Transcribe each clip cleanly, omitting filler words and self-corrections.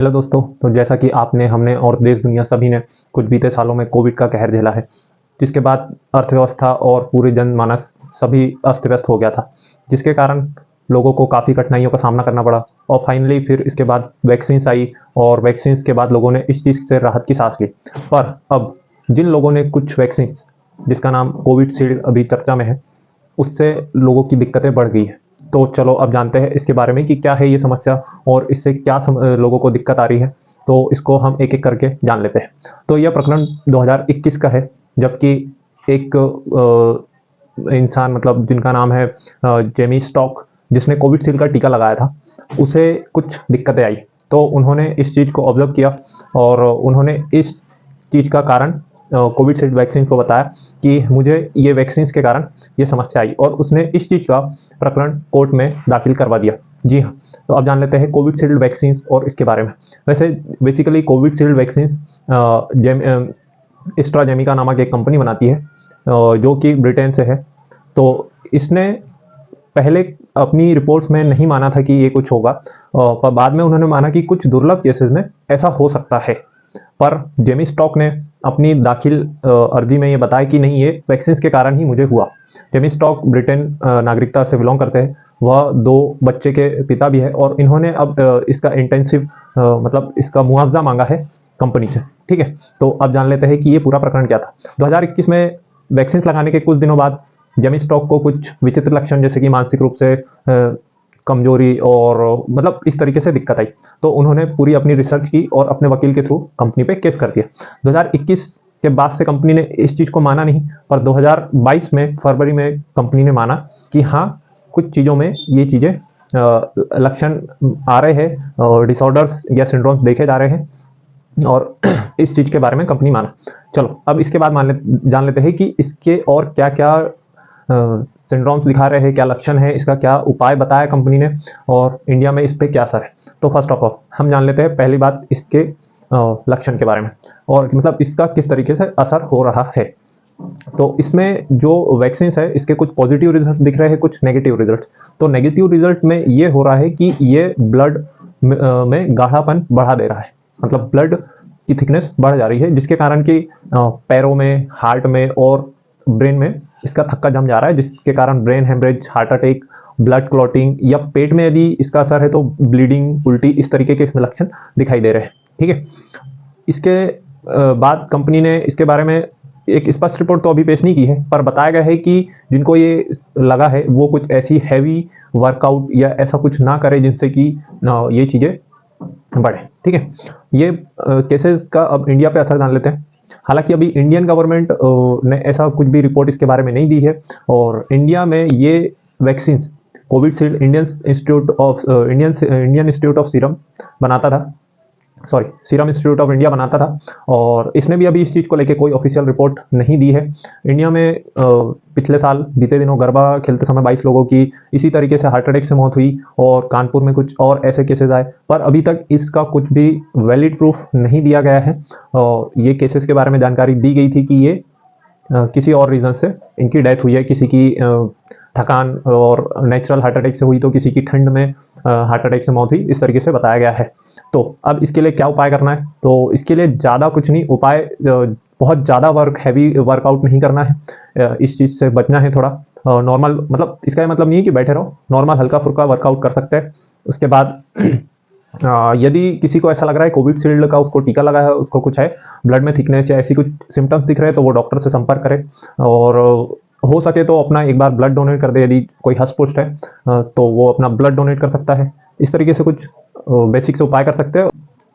Hello दोस्तों। तो जैसा कि आपने हमने और देश दुनिया सभी ने कुछ बीते सालों में कोविड का कहर झेला है, जिसके बाद अर्थव्यवस्था और पूरे जनमानस सभी अस्त व्यस्त हो गया था, जिसके कारण लोगों को काफ़ी कठिनाइयों का सामना करना पड़ा। और फाइनली फिर इसके बाद वैक्सीन्स आई और वैक्सीन्स के बाद लोगों ने इस चीज़ से राहत की सांस ली। पर अब जिन लोगों ने कुछ वैक्सीन, जिसका नाम कोविशील्ड अभी चर्चा में है, उससे लोगों की दिक्कतें बढ़ गई है। तो चलो अब जानते हैं इसके बारे में कि क्या है ये समस्या और इससे क्या लोगों को दिक्कत आ रही है। तो इसको हम एक एक करके जान लेते हैं। तो यह प्रकरण 2021 का है, जबकि एक इंसान मतलब जिनका नाम है जेमी स्टॉक, जिसने कोविशील्ड का टीका लगाया था, उसे कुछ दिक्कतें आई। तो उन्होंने इस चीज़ को ऑब्जर्व किया और उन्होंने इस चीज़ का कारण कोविशील्ड वैक्सीन को बताया कि मुझे ये वैक्सीन के कारण ये समस्या आई, और उसने इस चीज़ का प्रकरण कोर्ट में दाखिल करवा दिया। जी हाँ। तो अब जान लेते हैं कोविशील्ड वैक्सीन और इसके बारे में। वैसे बेसिकली कोविशील्ड वैक्सीन एस्ट्राजेनेका नामक एक कंपनी बनाती है, जो कि ब्रिटेन से है। तो इसने पहले अपनी रिपोर्ट्स में नहीं माना था कि ये कुछ होगा, पर बाद में उन्होंने माना कि कुछ दुर्लभ केसेस में ऐसा हो सकता है। पर जेमी स्टॉक ने अपनी दाखिल अर्जी में ये बताया कि नहीं, ये वैक्सीन के कारण ही मुझे हुआ। जेमी स्टॉक ब्रिटेन नागरिकता से बिलोंग करते हैं, वह 2 बच्चे के पिता भी है, और इन्होंने अब इसका इंटेंसिव मतलब इसका मुआवजा मांगा है कंपनी से। ठीक है। तो अब जान लेते हैं कि ये पूरा प्रकरण क्या था। 2021 में वैक्सीन लगाने के कुछ दिनों बाद जेमी स्टॉक को कुछ विचित्र लक्षण, जैसे कि मानसिक रूप से कमजोरी और मतलब इस तरीके से दिक्कत आई। तो उन्होंने पूरी अपनी रिसर्च की और अपने वकील के थ्रू कंपनी पे केस कर दिया। 2021 के बाद से कंपनी ने इस चीज़ को माना नहीं, पर 2022 में फरवरी में कंपनी ने माना कि हाँ, कुछ चीज़ों में ये चीज़ें लक्षण आ रहे हैं, डिसऑर्डर्स या सिंड्रोम्स देखे जा रहे हैं, और इस चीज़ के बारे में कंपनी माना। चलो अब इसके बाद जान लेते हैं कि इसके और क्या क्या सिंड्रोम्स दिखा रहे हैं, क्या लक्षण है, इसका क्या उपाय बताया कंपनी ने, और इंडिया में इस पर क्या असर है। तो फर्स्ट ऑफ ऑल हम जान लेते हैं पहली बात इसके लक्षण के बारे में, और मतलब इसका किस तरीके से असर हो रहा है। तो इसमें जो वैक्सीन है, इसके कुछ पॉजिटिव रिजल्ट दिख रहे हैं, कुछ नेगेटिव रिजल्ट। तो नेगेटिव रिजल्ट में ये हो रहा है कि ये ब्लड में गाढ़ापन बढ़ा दे रहा है, मतलब ब्लड की थिकनेस बढ़ जा रही है, जिसके कारण कि पैरों में, हार्ट में और ब्रेन में इसका थक्का जम जा रहा है, जिसके कारण brain haemorrhage, heart attack, blood clotting, या पेट में यदि इसका असर है तो ब्लीडिंग, उल्टी, इस तरीके के इसमें लक्षण दिखाई दे रहे हैं। ठीक है। इसके बाद कंपनी ने इसके बारे में एक स्पष्ट रिपोर्ट तो अभी पेश नहीं की है, पर बताया गया है कि जिनको ये लगा है वो कुछ ऐसी हैवी वर्कआउट या ऐसा कुछ ना करे जिनसे कि ये चीज़ें बढ़े। ठीक है। ये केसेस का अब इंडिया पे असर जान लेते हैं। हालांकि अभी इंडियन गवर्नमेंट ने ऐसा कुछ भी रिपोर्ट इसके बारे में नहीं दी है, और इंडिया में ये vaccine Covishield Indian institute of serum बनाता था, sorry, serum institute of India बनाता था, और इसने भी अभी इस चीज़ को लेके कोई ऑफिशियल रिपोर्ट नहीं दी है। इंडिया में पिछले साल बीते दिनों गरबा खेलते समय 22 लोगों की इसी तरीके से हार्ट अटैक से मौत हुई, और कानपुर में कुछ और ऐसे केसेस आए, पर अभी तक इसका कुछ भी वैलिड प्रूफ नहीं दिया गया है। और ये केसेस के बारे में जानकारी दी गई थी कि ये किसी और रीज़न से इनकी डेथ हुई है, किसी की थकान और नेचुरल हार्ट अटैक से हुई, तो किसी की ठंड में हार्ट अटैक से मौत हुई, इस तरीके से बताया गया है। तो अब इसके लिए क्या उपाय करना है? तो इसके लिए ज़्यादा कुछ नहीं, उपाय बहुत ज़्यादा हैवी वर्कआउट नहीं करना है, इस चीज़ से बचना है थोड़ा। नॉर्मल, मतलब इसका मतलब नहीं है कि बैठे रहो, नॉर्मल हल्का फुल्का वर्कआउट कर सकते हैं। उसके बाद यदि किसी को ऐसा लग रहा है कोविशील्ड का उसको टीका लगा है, उसको कुछ है ब्लड में थिकनेस या ऐसी कुछ सिम्टम्स दिख रहे हैं, तो वो डॉक्टर से संपर्क करे, और हो सके तो अपना एक बार ब्लड डोनेट कर दे। यदि कोई हष्ट पुष्ट है तो वो अपना ब्लड डोनेट कर सकता है। इस तरीके से कुछ बेसिक से उपाय कर सकते हैं।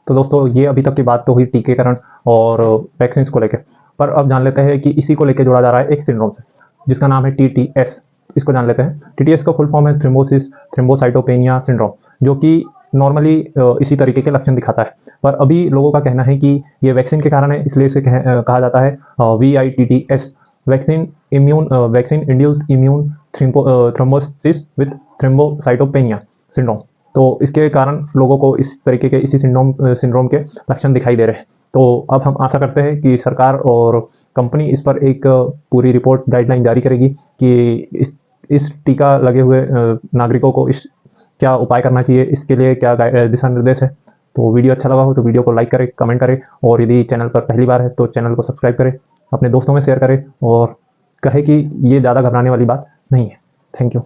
तो दोस्तों, ये अभी तक की बात तो हुई टीकाकरण और वैक्सीन को लेकर, पर अब जान लेते हैं कि इसी को लेकर जोड़ा जा रहा है एक सिंड्रोम से, जिसका नाम है टीटीएस। इसको जान लेते हैं। टीटीएस का फुल फॉर्म है थ्रोम्बोसिस थ्रोम्बोसाइटोपेनिया सिंड्रोम, जो कि नॉर्मली इसी तरीके के लक्षण दिखाता है। पर अभी लोगों का कहना है कि ये वैक्सीन के कारण है, इसलिए इसे कहा जाता है VITTS, vaccine induced immune thrombosis with thrombocytopenia syndrome. तो इसके कारण लोगों को इस तरीके के इसी सिंड्रोम के लक्षण दिखाई दे रहे हैं। तो अब हम आशा करते हैं कि सरकार और कंपनी इस पर एक पूरी रिपोर्ट गाइडलाइन जारी करेगी कि इस टीका लगे हुए नागरिकों को इस क्या उपाय करना चाहिए, इसके लिए क्या दिशा निर्देश है। तो वीडियो अच्छा लगा हो तो वीडियो को लाइक करें, कमेंट करें, और यदि चैनल पर पहली बार है तो चैनल को सब्सक्राइब करें, अपने दोस्तों में शेयर करें और कहे कि ये ज़्यादा घबराने वाली बात नहीं है। Thank you.